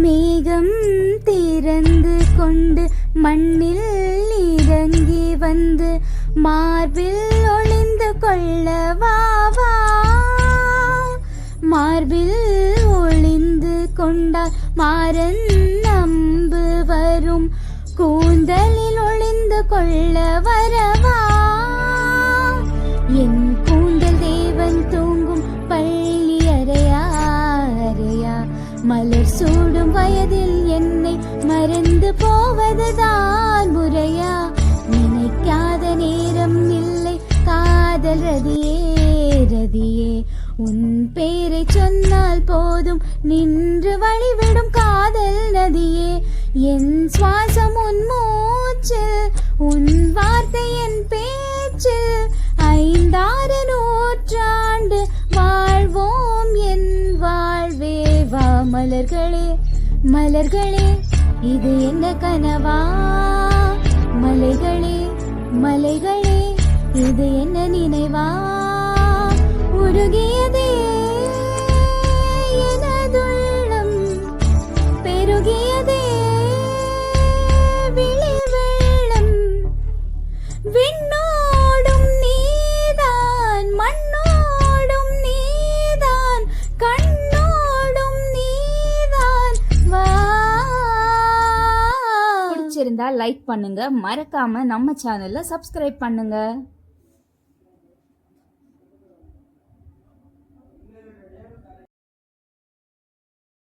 மேகம் திறந்து கொண்டு மண்ணில் இறங்கி வந்து மார்பில் ஒளிந்து கொள்ள வா வா. மார்பில் ஒளிந்து கொண்டால் மாறன் அம்பு வரும், கூந்தலில் ஒளிந்து கொள்ள வரவா. என் கூந்தல் தேவன் தூங்கும் பள்ளி அறையா அறையா, மலர் சூடும் வயதில் என்னை மறந்து போவதுதான் முறையா. நினைக்காத நேரம் இல்லை காதல் ரதியே ரதியே, உன் பேரை சொன்னால் போதும் நின்று வழிவிடும் காதல் நதியே. என் சுவாசம் உன் மூச்சில், உன் வார்த்தை என் பேச்சில், 5-6 நூற்றாண்டு வாழ்வோம் என் வாழ்வே வா. மலர்களே மலர்களே, இது என்ன கனவா? மலைகளே மலைகளே, இது என்ன நினைவா? உருகியதே எனதுள்ளம், பெருகியதே விழி வெள்ளம். விண்ணோடும் நீதான், மண்ணோடும் நீதான், கண்ணோடும் நீதான் வா. பிடிச்சிருந்தா லைக் பண்ணுங்க, மறக்காம நம்ம சேனலை சப்ஸ்கிரைப் பண்ணுங்க.